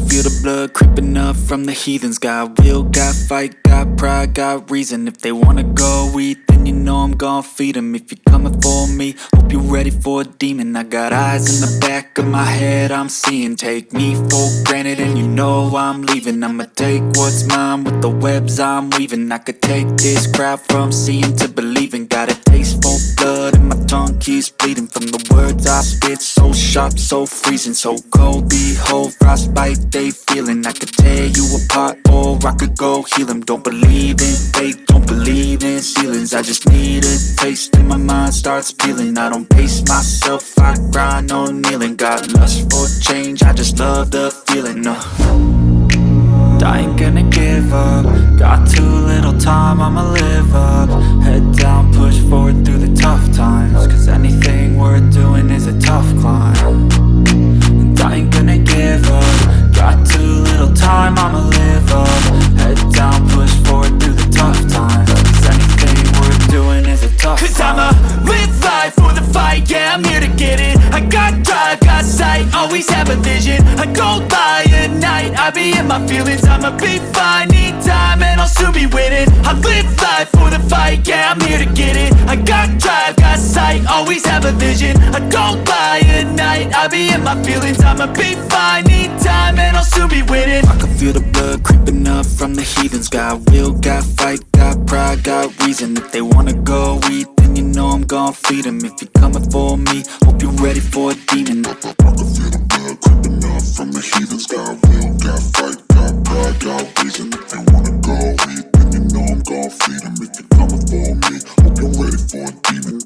feel the blood creeping up from the heathens. Got will, got fight, got pride, got reason. If they wanna go eat, then you know I'm gon' feed them. If you're coming for me, hope you're ready for a demon. I got eyes in the back of my head, I'm seeing. Take me for granted and you know I'm leaving. I'ma take what's mine with the webs I'm weaving. I could take this crowd from seeing to believing. Got a taste for blood and my tongue keeps bleeding from the words I spit. So sharp, so freezing, so cold. Behold, frostbite they feeling. I could tear you apart or I could go heal them. Don't believe in fate, don't believe in ceilings. I just need a taste and my mind starts peeling. I don't pace myself, I grind on kneeling. Got lust for change, I just love the feeling. I ain't gonna give up. Got too little time, I'ma live up. Head down, push forward through the tough times. Cause anything worth doing is a tough climb. And I ain't gonna give up. Got too little time, I'ma live up. Head down, push forward through the tough times. Cause anything worth doing is a tough climb. Cause I'ma live life for the fight, yeah, I'm here to get it. I got drive, got sight, always have a vision. I go by at night, I be in my feelings. I'ma be fine, need time, and I'll soon be winning. I live life for the fight, yeah, I'm here to get it. I got drive, got sight, always have a vision. I go by at night, I be in my feelings. I'ma be fine, need time, and I'll soon be winning. I can feel the blood creeping up from the heathens. Got will, got fight, got pride, got reason. If they wanna go eat, then you know I'm gon' feed them. If you're coming for me, hope you're ready for a demon. I can feel the blood creeping up from the heathens. Got will, got fight, got pride, got reason. If they wanna go eat, then you know I'm gon' feed them. If you're coming for me, hope you're ready for a demon.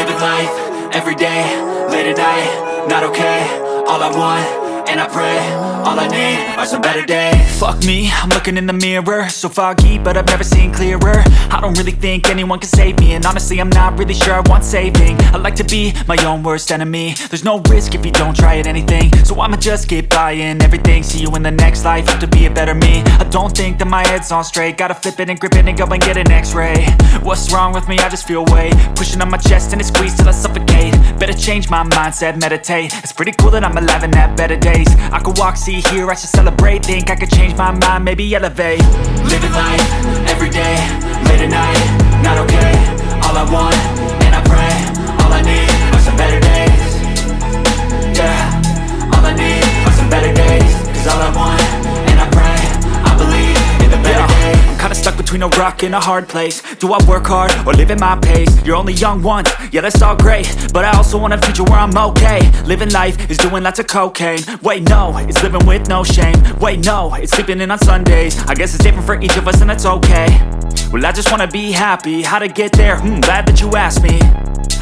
Living life, everyday, late at night, not okay. All I want, and I pray, all I need are some better days. Fuck me, I'm looking in the mirror, so foggy, but I've never seen clearer. I don't really think anyone can save me, and honestly I'm not really sure I want saving. I like to be my own worst enemy. There's no risk if you don't try at anything, so I'ma just get buying everything. See you in the next life, have to be a better me. I don't think that my head's on straight, gotta flip it and grip it and go and get an x-ray. What's wrong with me? I just feel weight pushing on my chest and it squeezes till I suffocate. Better change my mindset, meditate. It's pretty cool that I'm alive and have better days. I could walk, see, hear, I should celebrate. Think I could change my mind, maybe elevate. Living life, everyday, late at night, not okay. All I want, and I pray, all I need are some better days. Yeah, all I need are some better days. Cause all I want, and I pray, I believe in the better days. I'm kinda stuck between a rock and a hard place. Do I work hard or live at my pace? You're only young once, yeah that's all great, but I also want a future where I'm okay. Living life is doing lots of cocaine. Wait no, it's living with no shame. Wait no, it's sleeping in on Sundays. I guess it's different for each of us and that's okay. Well I just wanna be happy, how to get there? Glad that you asked me.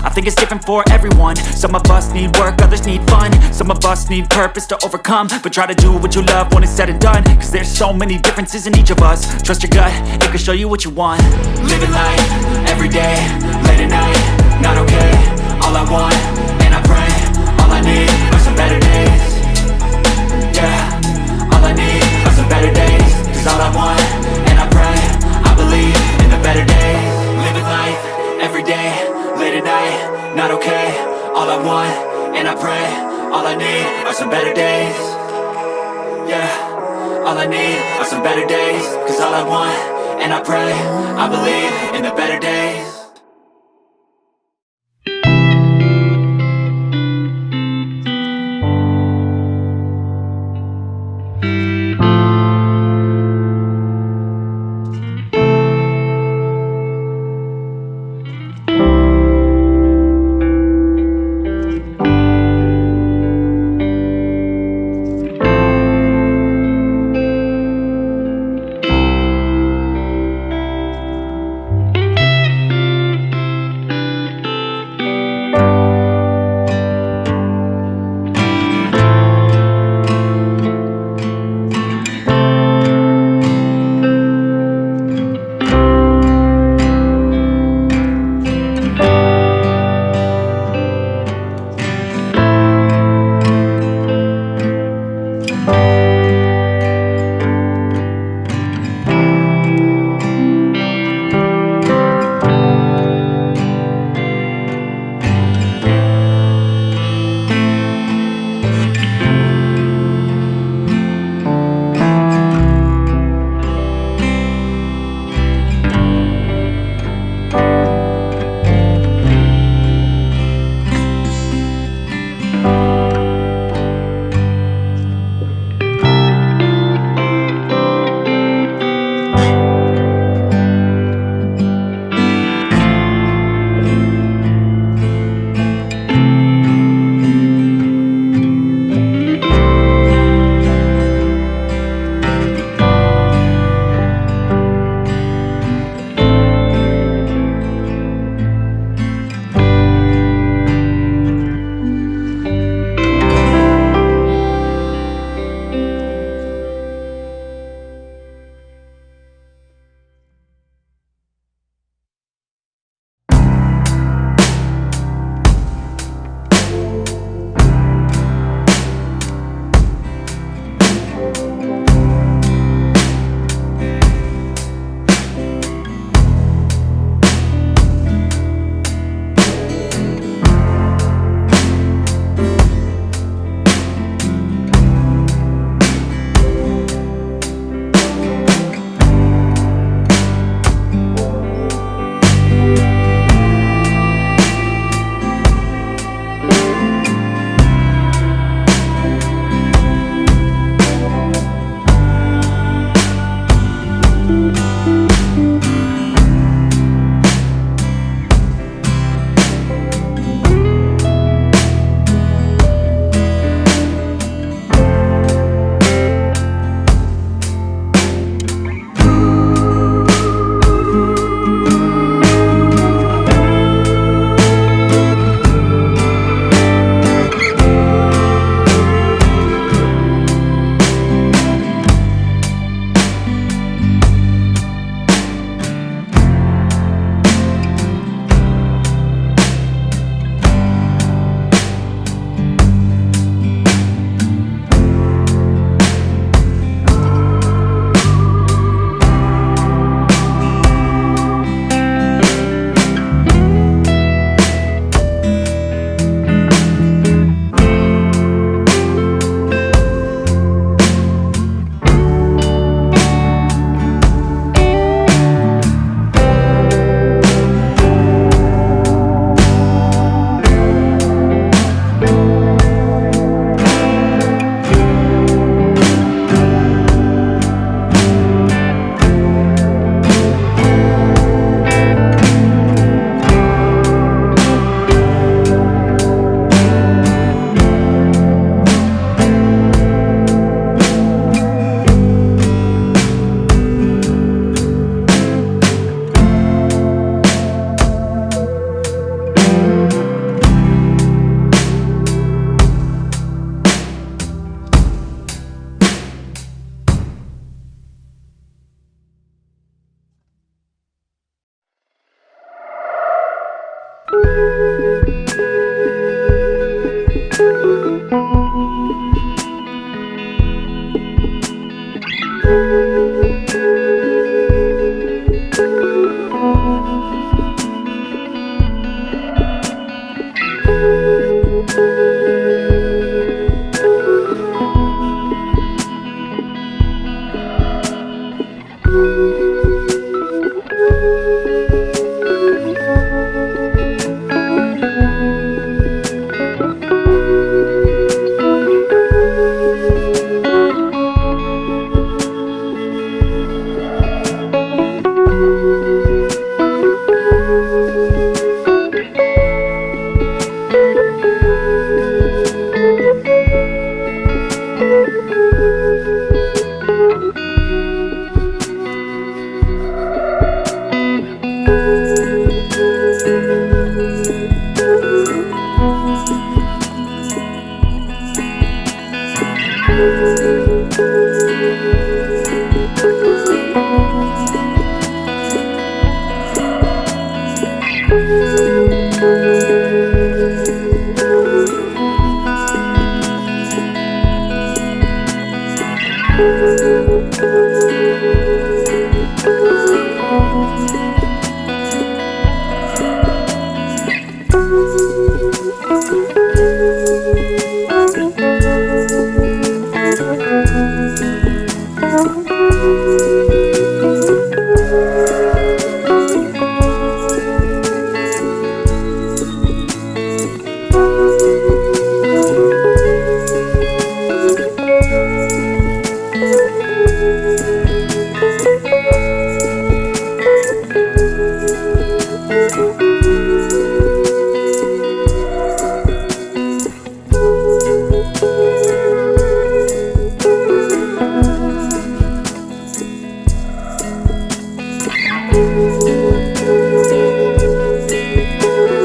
I think it's different for everyone. Some of us need work, others need fun. Some of us need purpose to overcome. But try to do what you love when it's said and done. Cause there's so many differences in each of us. Trust your gut, it can show you what you want. Living life, everyday, late at night, not okay. All I want, and I pray, all I need are some better days. Yeah, all I need are some better days. Cause all I want, and I pray, I believe in the better days. Living life, everyday, late at night, not okay. All I want, and I pray, all I need are some better days. Yeah, all I need are some better days. Cause all I want, and I pray, I believe in the better days.